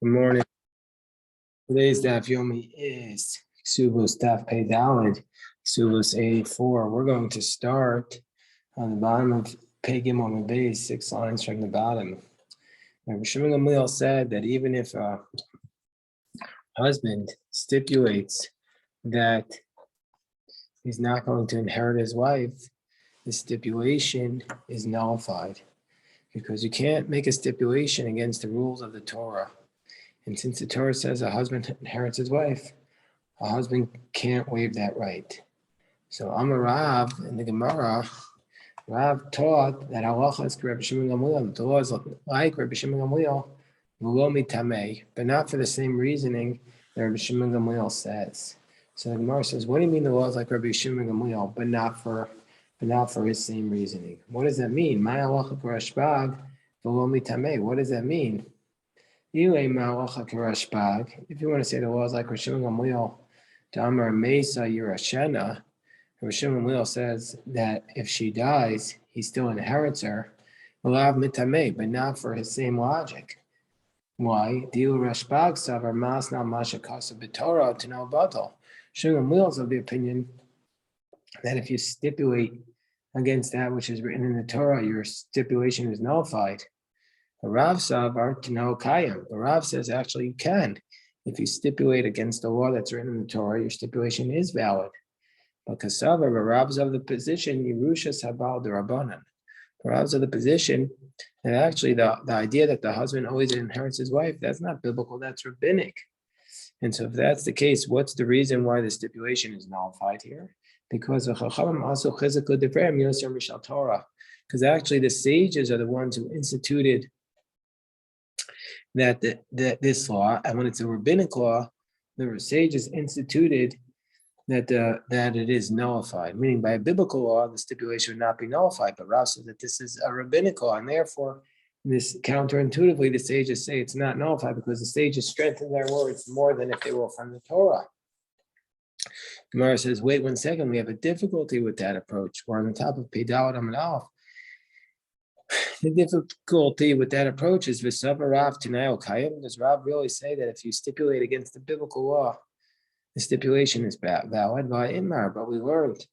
Good morning. Today's daf yomi is Kesubos daf pei daled, Kesubos 84. We're going to start on the bottom of pei gimel base, 6 lines from the bottom. Now, Shimon Gamliel said that even if a husband stipulates that he's not going to inherit his wife, the stipulation is nullified because you can't make a stipulation against the rules of the Torah. And since the Torah says a husband inherits his wife, a husband can't waive that right. So Amar Rav in the Gemara, Rav taught that halacha is Rabbi Shimon Gamliel. The law is like Rabbi Shimon Gamliel, v'lo mitamei, but not for the same reasoning that Rabbi Shimon Gamliel says. So the Gemara says, what do you mean the law is like Rabbi Shimon Gamliel, but not for his same reasoning? What does that mean? My halacha k'rashbag, v'lo mitamei. What does that mean? If you want to say the law is like Rabbi Shimon Gamliel, Damar Mesa Yerashena, Rabbi Shimon Gamliel says that if she dies, he still inherits her, but not for his same logic. Why? Dilu Rashbag Savar Masna Masha Kasa B'Torah to no batal. Shimon Gamliel is of the opinion that if you stipulate against that which is written in the Torah, your stipulation is nullified. Rav Savar to no Kayam. The Rav says actually you can. If you stipulate against the law that's written in the Torah, your stipulation is valid. But Kasavar, the Ravs of the position, Yerusha Sabal the Rabbanan. The Ravs of the position that actually the idea that the husband always inherits his wife, that's not biblical, that's rabbinic. And so if that's the case, what's the reason why the stipulation is nullified here? Because also Torah. Because actually the sages are the ones who instituted that this law, and when it's a rabbinic law, the sages instituted that it is nullified. Meaning, by a biblical law, the stipulation would not be nullified. But Rav says that this is a rabbinic law, and therefore, this counterintuitively, the sages say it's not nullified because the sages strengthen their words more than if they were from the Torah. Gemara says, "Wait 1 second. We have a difficulty with that approach. We're on the top of Pedal Amid Aleph. The difficulty with that approach is V'Sava Rav Tinayo Kayim. Does Rav really say that if you stipulate against the biblical law, the stipulation is valid by Imar? But we learned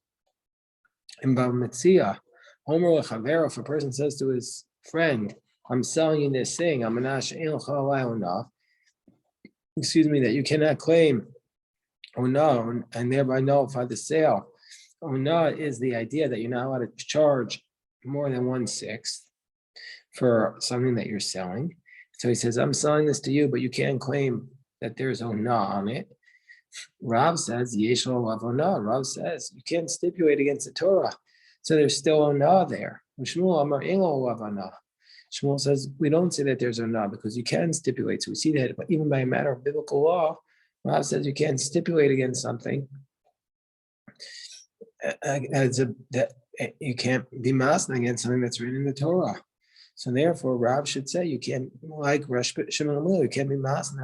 in Bava Metzia, Homer Lechavero, if a person says to his friend, I'm selling you this thing, that you cannot claim Ona and thereby nullify the sale. Ona is the idea that you're not allowed to charge more than 1/6 for something that you're selling. So he says, I'm selling this to you, but you can't claim that there's Ona on it. Rav says, Yeshua Lav Ona. Rav says, you can't stipulate against the Torah. So there's still Ona there. Shmuel Amar Elo Lav Ona. Shmuel says, we don't say that there's Ona because you can stipulate. So we see that even by a matter of biblical law, Rav says you can't stipulate against something. That you can't be masking against something that's written in the Torah. So therefore, Rav should say you can't, like Shimon Gamliel, you can't be masking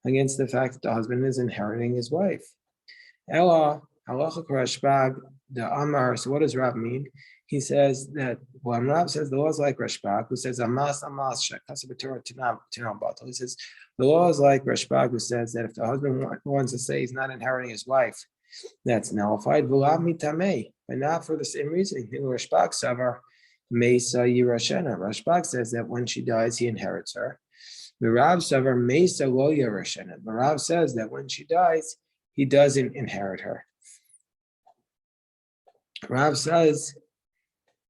against the fact that the husband is inheriting his wife. Ella halacha Rashbag the Amar. So what does Rav mean? He says that when Rav says the law is like Rashbag, who says amas shakasabatora tinam batal. He says the law is like Rashbag, who says that if the husband wants to say he's not inheriting his wife, that's nullified. But not for the same reason. Rashbag savar mesa yirashena. Rashbag says that when she dies, he inherits her. The Rav savar mesa lo yirashena. The Rav says that when she dies, he doesn't inherit her. Rav says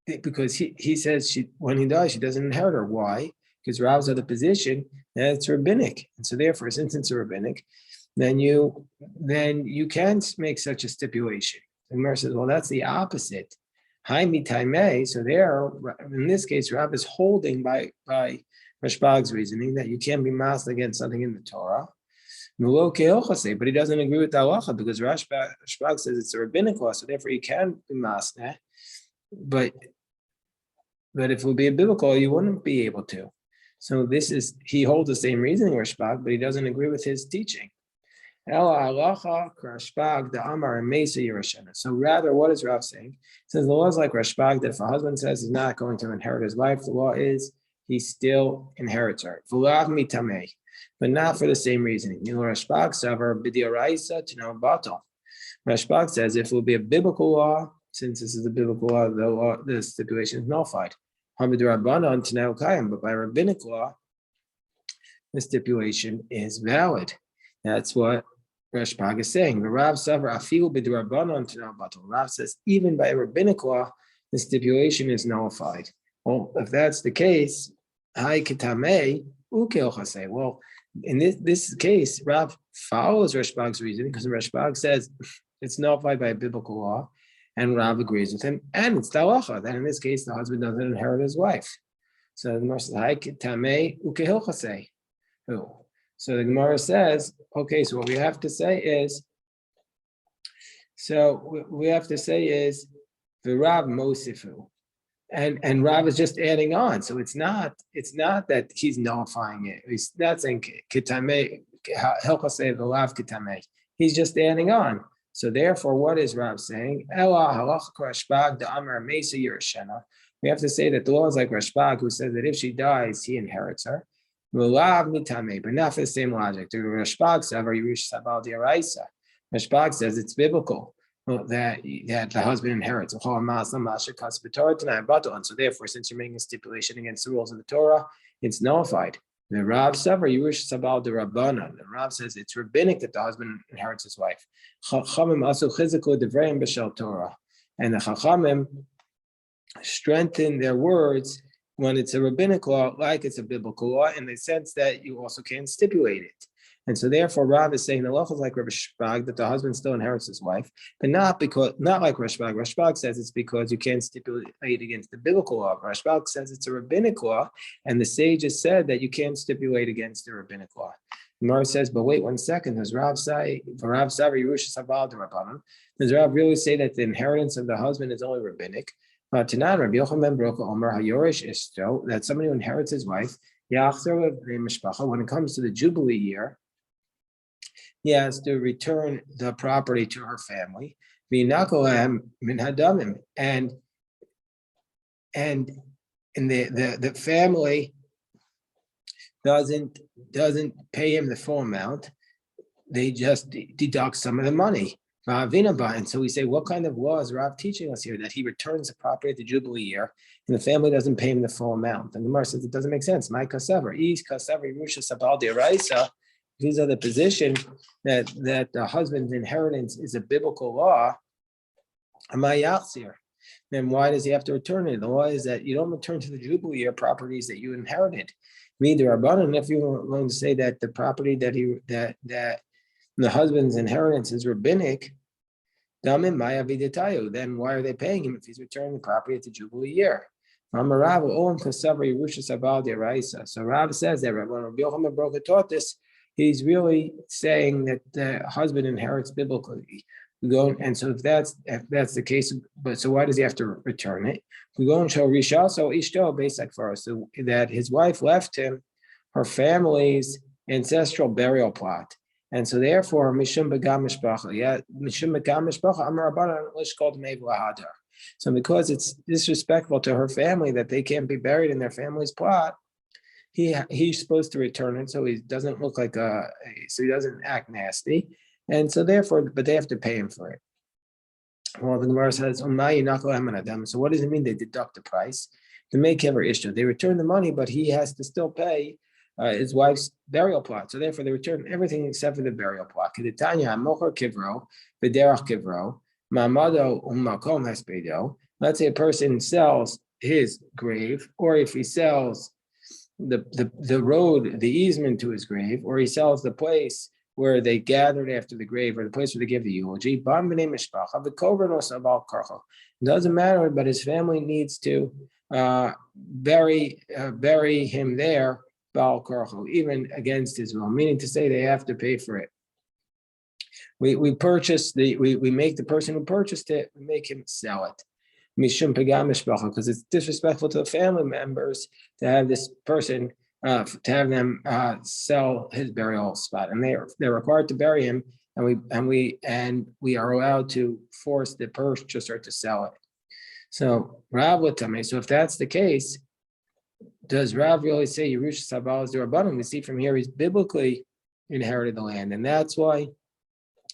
because he says when he dies, she doesn't inherit her. Why? Because Rav's of the position that it's rabbinic, and so therefore, since it's rabbinic, then you can't make such a stipulation. And Mer says, well, that's the opposite. Hai mitaimei. So there, in this case, Rav is holding by Rashbag's reasoning that you can't be masked against something in the Torah. But he doesn't agree with the halacha because Rashbag says it's a rabbinic law, so therefore he can be masked. But if it would be a biblical, you wouldn't be able to. So he holds the same reasoning, Rashbag, but he doesn't agree with his teaching. So rather, what is Rav saying? He says the law is like Rashbag, that if a husband says he's not going to inherit his wife, the law is he still inherits her. but not for the same reasoning. Rashbag says if it will be a biblical law, since this is a biblical law, the stipulation is nullified. But by rabbinic law, the stipulation is valid. That's what Rashbag is saying. Rav says even by rabbinic law, the stipulation is nullified. Well, if that's the case, well, in this case, Rav follows Rashbag's reasoning because Rashbag says it's nullified by a biblical law, and Rav agrees with him, and it's halacha that in this case the husband doesn't inherit his wife. So the Gemara says, So the Gemara says, okay, so what we have to say is, the Rav Mosifu. And Rav is just adding on. So it's not that he's nullifying it. He's not saying kitame, hilchasei v'lav kitame. He's just adding on. So therefore, what is Rav saying? We have to say that the law is like Rashbag, who says that if she dies, he inherits her. But not for the same logic. Rashbag says it's biblical that the husband inherits. And so therefore, since you're making a stipulation against the rules of the Torah, it's nullified. The Rav says it's rabbinic that the husband inherits his wife. And the Chachamim strengthen their words when it's a rabbinic law, like it's a biblical law, in the sense that you also can stipulate it. And so therefore, Rav is saying the law is like Rashbag, that the husband still inherits his wife, but not like Rashbag. Rashbag says it's because you can't stipulate against the biblical law. Rashbag says it's a rabbinic law, and the sages said that you can't stipulate against the rabbinic law. Gemara says, but wait 1 second. Does Rav say, does Rav really say that the inheritance of the husband is only rabbinic? That somebody who inherits his wife, when it comes to the Jubilee year, he has to return the property to her family. And the family doesn't pay him the full amount. They just deduct some of the money. And so we say, what kind of law is Rav teaching us here? That he returns the property at the Jubilee year and the family doesn't pay him the full amount. And the Gemara says it doesn't make sense. My kasaver, these are the position that the husband's inheritance is a biblical law. Then why does he have to return it? The law is that you don't return to the Jubilee year properties that you inherited. If you were going to say that the property that the husband's inheritance is rabbinic, then why are they paying him if he's returning the property at the Jubilee year? So Rav says that when Rabbi Yochanan Brocha taught this, he's really saying that the husband inherits biblically. And so if that's the case, but so why does he have to return it? We go and show Risha, so Ishto basic for us, so that his wife left him her family's ancestral burial plot. And so therefore, Mishum Begam Mishpacha, Mishum Begam Mishpacha, Amar Rabbanan Lishkol Dmei V'Hadar. So because it's disrespectful to her family that they can't be buried in their family's plot, he's supposed to return it so he doesn't look like so he doesn't act nasty. And so therefore, but they have to pay him for it. Well, the Gemara says, so what does it mean they deduct the price? To make ever issue, they return the money, but he has to still pay his wife's burial plot. So therefore, they return everything except for the burial plot. Let's say a person sells his grave, or if he sells the road, the easement to his grave, or he sells the place where they gathered after the grave, or the place where they give the eulogy. It doesn't matter, but his family needs to bury him there, even against his will, meaning to say they have to pay for it. We make the person who purchased it, we make him sell it. Because it's disrespectful to the family members to have this person to have them sell his burial spot, and they're required to bury him, and we are allowed to force the purchaser to sell it. So Rav would tell me, so if that's the case, does Rav really say Yerusha Sabal is the Rabbanim? We see from here he's biblically inherited the land, and that's why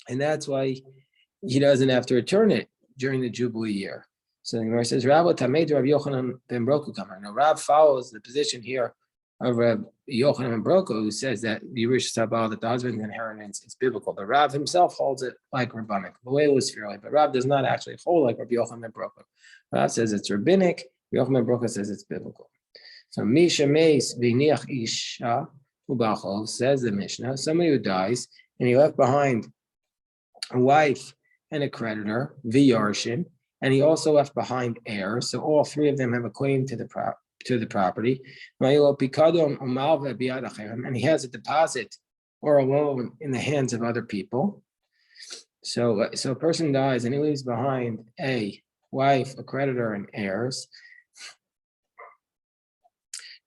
he doesn't have to return it during the Jubilee year. So the Gemara says, Rav Tameid Rav Yochanan ben Broku Kamar. Now Rav follows the position here of Rav Yochanan ben Broku, who says that Yerusha Sabal, that the husband's inheritance, is biblical. But Rav himself holds it like rabbinic, the way it was fairly. But Rav does not actually hold like Rav Yochanan ben Broku. Rav says it's rabbinic. Yochanan ben Broku says it's biblical. So Misha Meis V'niach Isha Ubachol, says the Mishnah, somebody who dies and he left behind a wife and a creditor, V'yarshin, and he also left behind heirs. So all three of them have a claim to the property. And he has a deposit or a loan in the hands of other people. So a person dies and he leaves behind a wife, a creditor, and heirs.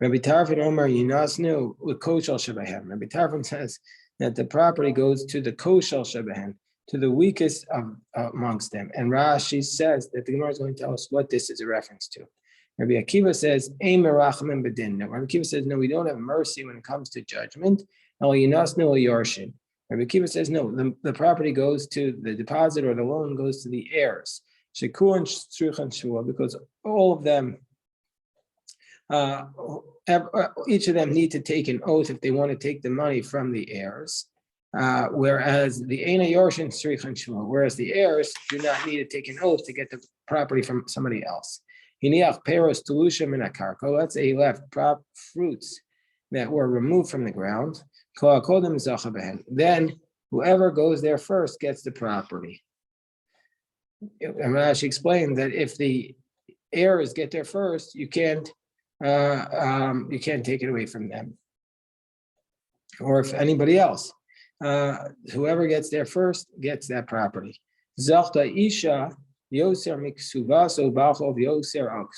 Rabbi Tarfon Omer Yinasnu L'Koshel Shebehem. Rabbi Tarfon says that the property goes to the Koshel Shebehem, to the weakest amongst them. And Rashi says that the Gemara is going to tell us what this is a reference to. Rabbi Akiva says, Ein merachim bedin. Rabbi Akiva says, no, we don't have mercy when it comes to judgment. El Yinasnu L'Yarshin. Rabbi Akiva says, no, the property goes to the deposit, or the loan goes to the heirs. Sheku and Tzruch and Shua, because all of them, each of them need to take an oath if they want to take the money from the heirs. Whereas the Eina Yorshin Tzruch and Shua, whereas the heirs do not need to take an oath to get the property from somebody else. Hiniach peros telushim in a karko. Let's say he left fruits that were removed from the ground. Then whoever goes there first gets the property. And Rashi explained that if the heirs get there first, you can't take it away from them, or if anybody else. Whoever gets there first gets that property. Zachta isha yoser miksuvaso bachov yoser al.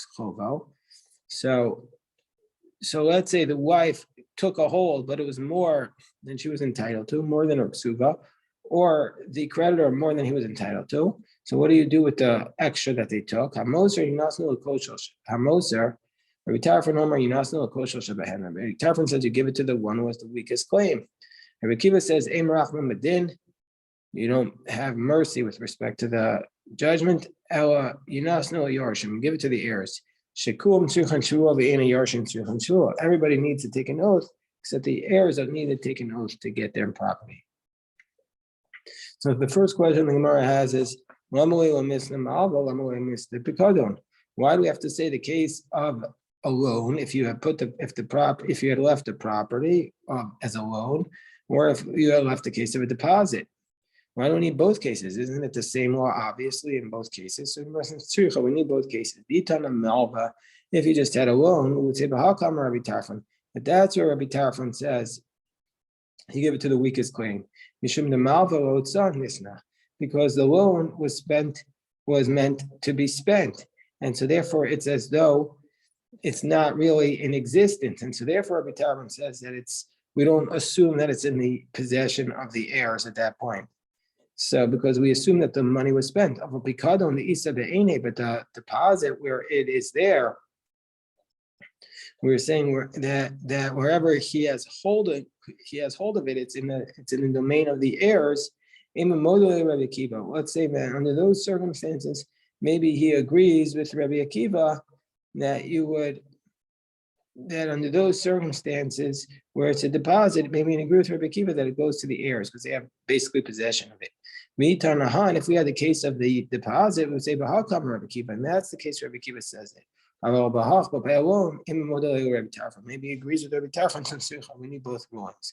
So let's say the wife took a hold, but it was more than she was entitled to, more than her ksuva, or the creditor more than he was entitled to. So what do you do with the extra that they took? Hamoser yinasnu l'koshel. Hamoser, Rabbi Tarfon Omer yinasnu l'koshel shebehem. Rabbi Tarfon says you give it to the one who has the weakest claim. Rabbi Akiva says Ein merachim bedin. You don't have mercy with respect to the judgment. Ella yinasnu l'yorshim. Give it to the heirs. Everybody needs to take an oath, except the heirs don't need to take an oath to get their property. So the first question the Gemara has is, why do we have to say the case of a loan if you had if you had left the property as a loan, or if you had left the case of a deposit? Why don't we need both cases? Isn't it the same law, obviously, in both cases? So we need both cases. If you just had a loan, we would say, Rabbi Tarfon. But that's where Rabbi Tarfon says he gave it to the weakest claim. Because the loan was meant to be spent. And so therefore it's as though it's not really in existence. And so therefore Rabbi Tarfon says that we don't assume that it's in the possession of the heirs at that point. So because we assume that the money was spent, but the deposit where it is there, we're saying that wherever he has hold of it, it's in the domain of the heirs. Let's say that under those circumstances, maybe he agrees with Rabbi Akiva that under those circumstances where it's a deposit, maybe he agrees with Rabbi Akiva that it goes to the heirs because they have basically possession of it. And if we had the case of the deposit, we would say, Rabbi Akiva, and that's the case Rabbi Akiva says it. Maybe he agrees with Rabbi Tarfon. We need both rulings.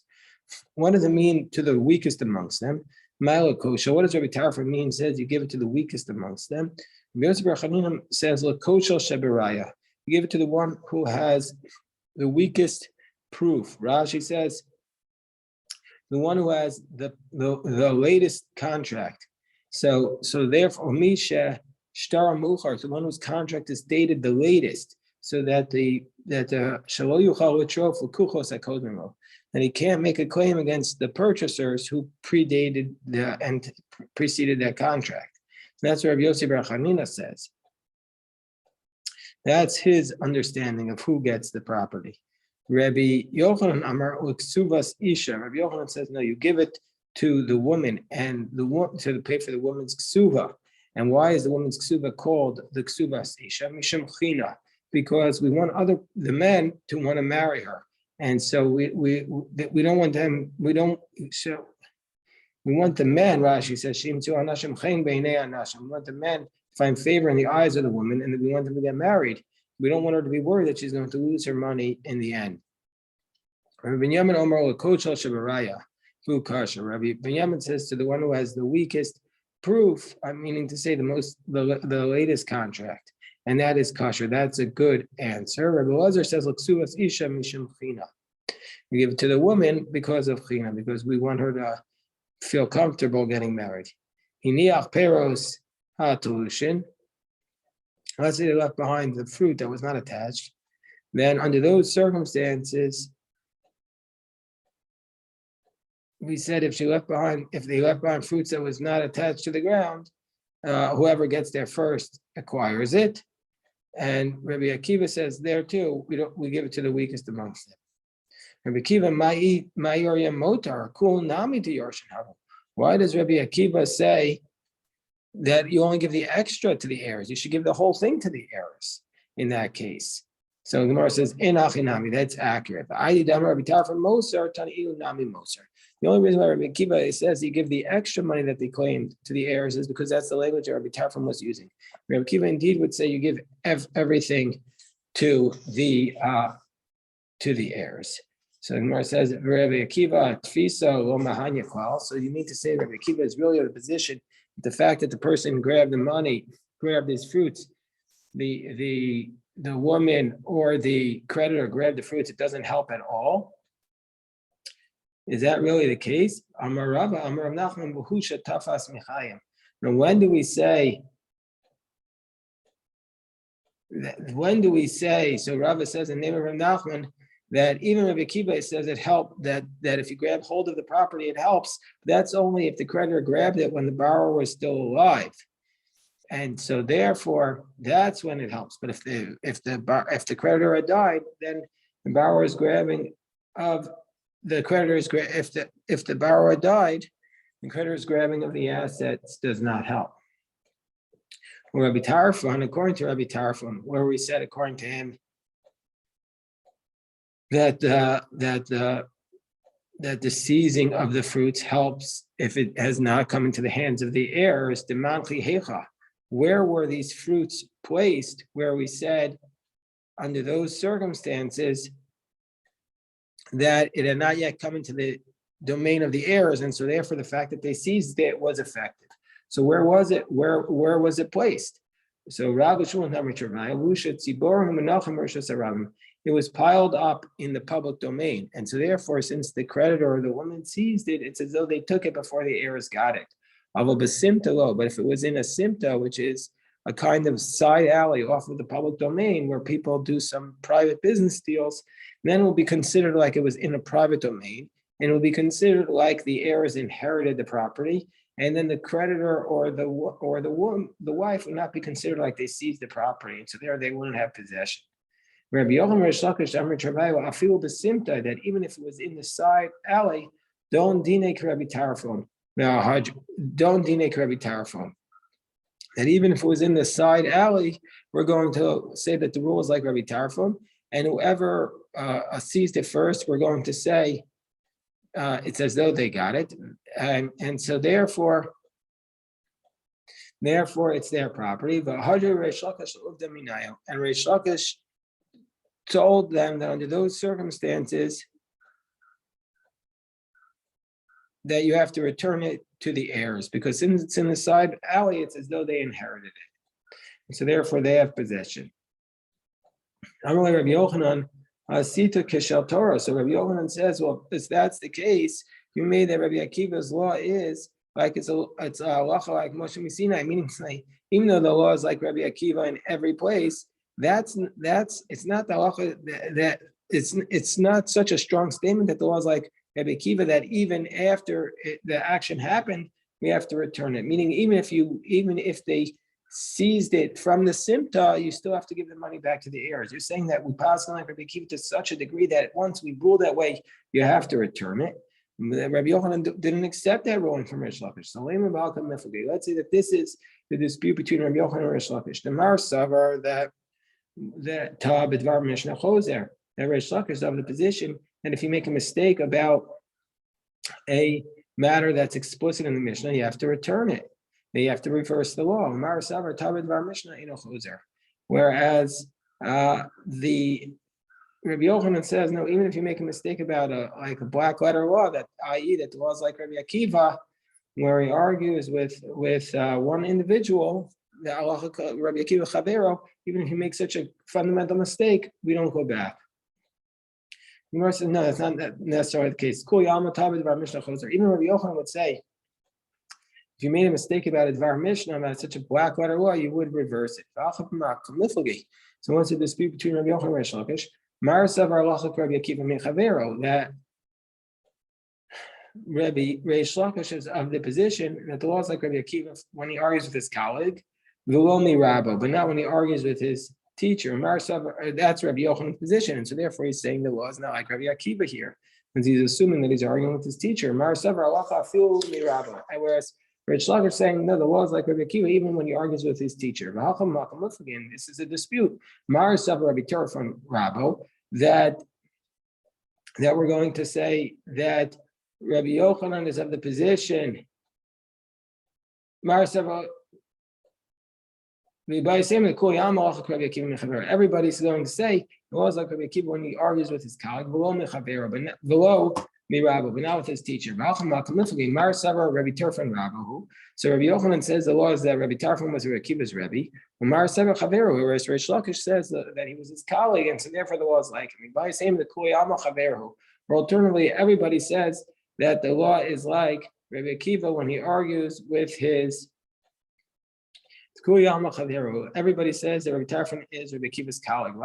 What does it mean to the weakest amongst them? What does Rabbi Tarfon mean? Says you give it to the weakest amongst them. Says you give it to the one who has the weakest proof. Rashi says the one who has the latest contract. So therefore, Misha Shtara Muchar, the one whose contract is dated the latest, so that the Shalo Yuchal L'Trof L'Kuchos HaKodmimo, that he can't make a claim against the purchasers who preceded that contract. And that's what Rabbi Yossi Bar Chanina says. That's his understanding of who gets the property. Rabbi Yochanan Amar Kesubos Isha. Rabbi Yochanan says, no, you give it to the woman and the woman to pay for the woman's ksuva. And why is the woman's ksuva called the Kesubos Isha? Mishum China, because we want the men to want to marry her, and so we don't want them. We don't. So we want the men. Rashi says, "Shim tu anashim chen beinei anashim." We want the men to find favor in the eyes of the woman, and we want them to get married. We don't want her to be worried that she's going to lose her money in the end. Rabbi Binyamin Omer L'Kochel Shabaraya Fu Kasha. Rabbi Binyamin says to the one who has the weakest proof, I'm meaning to say the latest contract, and that is kosher. That's a good answer. Rabbi Lazar says L'Ksuvas Isha Mishum China. We give it to the woman because of China, because we want her to feel comfortable getting married. Hiniach Peros HaTulushin. Let's say they left behind the fruit that was not attached. Then under those circumstances, we said if they left behind fruits that was not attached to the ground, whoever gets there first acquires it. And Rabbi Akiva says there too, we give it to the weakest amongst them. Rabbi Akiva Ma'yorya Motar Kul Nami to Yorshin. Why does Rabbi Akiva say that you only give the extra to the heirs? You should give the whole thing to the heirs in that case. So Gemara says, in Achinami, that's accurate. The only reason why Rabbi Akiva says you give the extra money that they claimed to the heirs is because that's the language that Rabbi Tarfon was using. Rabbi Akiva indeed would say you give everything to the heirs. So Gemara says, Rabbi Akiva tfisa lo mahanya klal. So you mean to say Rabbi Akiva is really in a position, the fact that the person grabbed the money, grabbed his fruits, the woman or the creditor grabbed the fruits, it doesn't help at all. Is that really the case? Amar Rava, Amar Nachman, B'husha tafas michayim. Now, when do we say? So Rava says in the name of Rav Nachman that even Rabbi Akiva says it helped, that if you grab hold of the property, it helps. That's only if the creditor grabbed it when the borrower was still alive. And so therefore, that's when it helps. But if the creditor had died, then the borrower is grabbing of the creditor's, if the borrower died, the creditor's grabbing of the assets does not help. Rabbi Tarfon, according to Rabbi Tarfon, where we said according to him that the seizing of the fruits helps if it has not come into the hands of the heirs. Where were these fruits placed? Where we said under those circumstances that it had not yet come into the domain of the heirs, and so therefore the fact that they seized it was effective. So where was it? Where was it placed? So it was piled up in the public domain, and so therefore, since the creditor or the woman seized it, it's as though they took it before the heirs got it. But if it was in a simta, which is a kind of side alley off of the public domain where people do some private business deals, then it will be considered like it was in a private domain, and it will be considered like the heirs inherited the property, and then the creditor or the wife would not be considered like they seized the property, and so there they wouldn't have possession. Rabbi Yochanan Reish Lakish Amar Travaya Afilu b'simta, that even if it was in the side alley, don't dine Rabbi Tarfon. Don't dinake Rabbi Tarfon. That even if it was in the side alley, we're going to say that the rule is like Rabbi Tarfon, and whoever seized it first, we're going to say it's as though they got it, and so therefore it's their property. And Reish Lakish told them that under those circumstances, that you have to return it to the heirs, because since it's in the side alley, it's as though they inherited it. And so therefore they have possession. Amalei Rabbi Yochanan, Sita Keshel Torah. So Rabbi Yochanan says, well, if that's the case, you made that Rabbi Akiva's law is like it's a halacha like Moshe Sinai, meaning like, even though the law is like Rabbi Akiva in every place, it's not the halacha that it's not such a strong statement that the law is like Rabbi Akiva, that even after the action happened, we have to return it. Meaning, even if they seized it from the simta, you still have to give the money back to the heirs. You're saying that we pass on like Rabbi Akiva to such a degree that once we rule that way, you have to return it. Rabbi Yochanan didn't accept that ruling from Rish Lakish. So let's say that this is the dispute between Rabbi Yochanan and Rish Lakish. The Mar Savar that Ta B'dvar Mishnah Choser, that Rish Lakish is of the position that if you make a mistake about a matter that's explicit in the Mishnah, you have to return it. You have to reverse the law. Whereas the Rabbi Yochanan says, no, even if you make a mistake about a black letter law, that i.e. that the law is like Rabbi Akiva, where he argues with one individual, the Rabbi Akiva Chavero, even if you make such a fundamental mistake, we don't go back. No, that's not necessarily the case. Even Rabbi Yochanan would say, if you made a mistake about a Dvar Mishnah, about such a black letter law, you would reverse it. So once a dispute between Rabbi Yochanan and Rish Lakish, that Rabbi Rish Lakish is of the position that the law is like Rabbi Akiva when he argues with his colleague, but not when he argues with his teacher. That's Rabbi Yochanan's position, and so therefore he's saying the law is not like Rabbi Akiva here, because he's assuming that he's arguing with his teacher. Whereas Rish Lakish is saying, no, the law is like Rabbi Akiva, even when he argues with his teacher. Again, this is a dispute. Rabbi Terfon Rabo, that we're going to say that Rabbi Yochanan is of the position. Everybody's going to say the law is like Rabbi Akiva when he argues with his colleague, but not with his teacher. So Rabbi Yochanan says the law is that Rabbi Tarfon was Rabbi Akiva's Rebbe. Whereas Rish Lakish says that he was his colleague, and so therefore the law is like him. Or alternatively, everybody says that the law is like Rabbi Akiva when he argues with his. Everybody says that Rabbi Tarfon is Rabbi Akiva's colleague.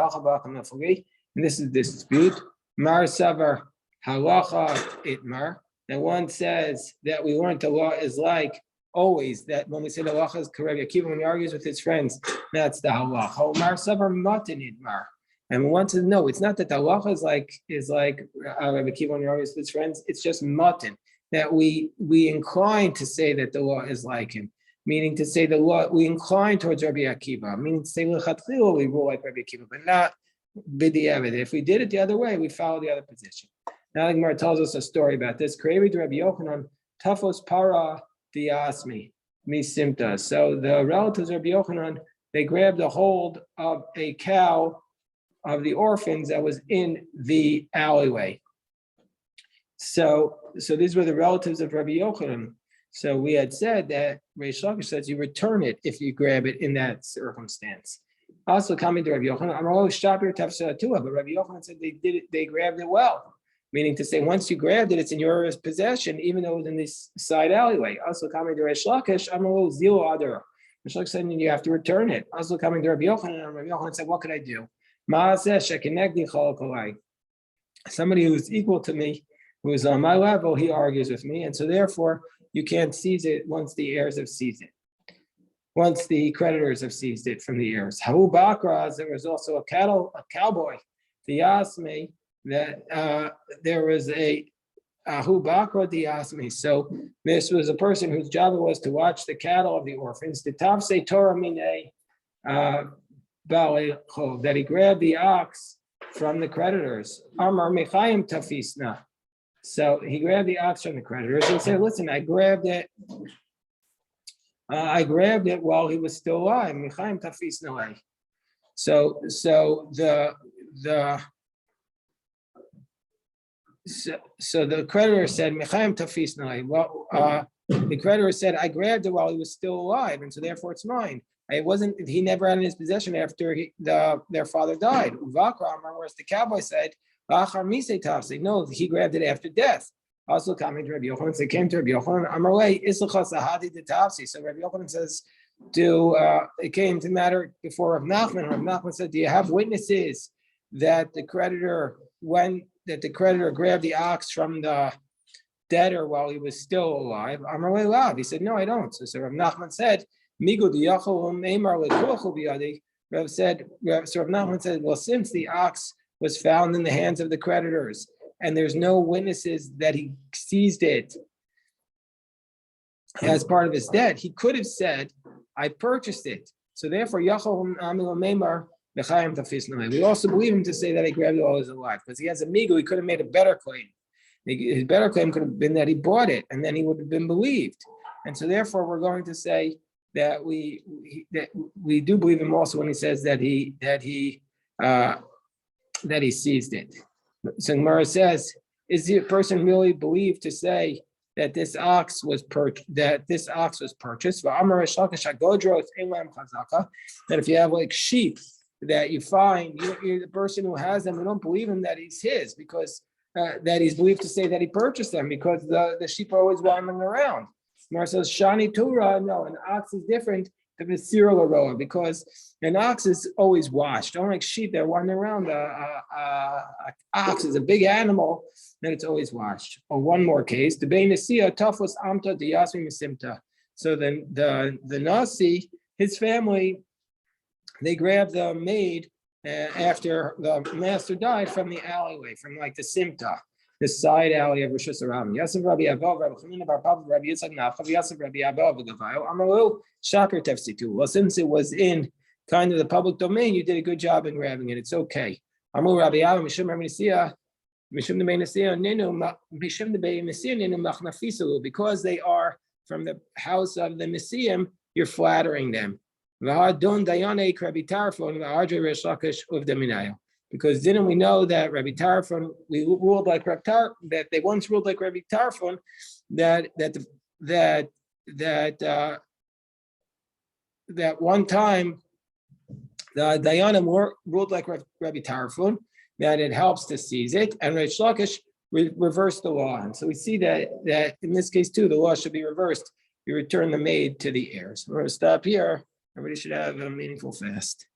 And this is dispute. Mar Savar Halacha Itmar. And one says that we learned the law is like always, that when we say the halacha is Rabbi Akiva when he argues with his friends, that's the halacha. Mar Savar Matan Itmar. And one says, no, it's not that the halacha is like Rabbi Akiva when he argues with his friends. It's just matan, that we incline to say that the law is like him. Meaning to say the law, we incline towards Rabbi Akiva. Meaning to say lechatchila we rule like Rabbi Akiva, but not b'diavad. If we did it the other way, we follow the other position. Now the Gemara tells us a story about this. Krevi to Rabbi Yochanan, tafos para diasmi mi simta. So the relatives of Rabbi Yochanan, they grabbed a hold of a cow of the orphans that was in the alleyway. So these were the relatives of Rabbi Yochanan. So we had said that Rish Lakish says you return it if you grab it in that circumstance. Also coming to Rabbi Yochanan, I'm always shopper tafsiratua, but Rabbi Yochanan said they did it, they grabbed it well. Meaning to say once you grabbed it, it's in your possession, even though it was in this side alleyway. Also coming to Rish Lakish, I'm a little zero other. Rish Lakish said you have to return it. Also coming to Rabbi Yochanan, and Rabbi Yochanan said, what could I do? Somebody who's equal to me, who is on my level, he argues with me, and so therefore you can't seize it once the heirs have seized it. Once the creditors have seized it from the heirs. Hahu Bakras, there was also a cowboy. He asked me that there was a Hahu Bakra Diasmi. So this was a person whose job it was to watch the cattle of the orphans. The Tavse Torah Mine that he grabbed the ox from the creditors. Amar Mechayim Tafisna. So he grabbed the ox from the creditors and said, listen, I grabbed it while he was still alive. So the creditor said, well, the creditor said, I grabbed it while he was still alive, and so therefore it's mine. He never had in his possession after their father died. Whereas the cowboy said, no, he grabbed it after death. Also coming to Rabbi Yochanan, so they came to Rabbi Yochanan, so Rabbi Yochanan says, it came to matter before Rav Nachman. Rav Nachman said, do you have witnesses that the creditor grabbed the ox from the debtor while he was still alive? He said, no, I don't. So Rav Nachman said Migu diyachol u'meimar lekuachu biyadi. Rav said, so Rav Nachman said, well, since the ox was found in the hands of the creditors, and there's no witnesses that he seized it as part of his debt, he could have said, I purchased it. So therefore, Yachol Meimar, we also believe him to say that he grabbed it while he was alive, because he has a migu, he could have made a better claim. His better claim could have been that he bought it, and then he would have been believed. And so therefore, we're going to say that we do believe him also when he says that he seized it. So Gemara says, is the person really believed to say that this ox was purchased? That if you have like sheep that you find, you're the person who has them, you don't believe him that he's his, because that he's believed to say that he purchased them, because the sheep are always wandering around. Gemara says, Shani Torah, no, an ox is different than a serial aroa, because an ox is always washed. Don't like sheep that wander around. An ox is a big animal, then it's always washed. Or one more case, the Bein Nasiya Tafos Amta Diyasmi Misimta. So then the Nasi, his family, they grabbed the maid after the master died from the alleyway, from like the Simta, the side alley of Rosh Hashanah. Yosef Rabbi Abba, Rabbi Chanina Bar Papa, Rabbi Yitzchak Nachav, Yosef Rabbi Abba, V'Gavayo, Amaru, Shaker Tefsitu. Well, since it was in kind of the public domain, you did a good job in grabbing it. It's okay. Amaru Rabbi Abba, Mishum Rabbi Nisiya, Mishum Debei Nisiya, Ninu, Mishum Debei Nisiya, Ninu Machnafisalu. Because they are from the house of the Messiah, you're flattering them. Because didn't we know that Rabbi Tarfon, we ruled like Rabbi Tarfon, that they once ruled like Rabbi Tarfon, that one time the Dayanim ruled like Rabbi Tarfon, that it helps to seize it, and Reish Lakish reversed the law. And so we see that in this case too, the law should be reversed. You return the maid to the heirs. We're going to stop here. Everybody should have a meaningful fast.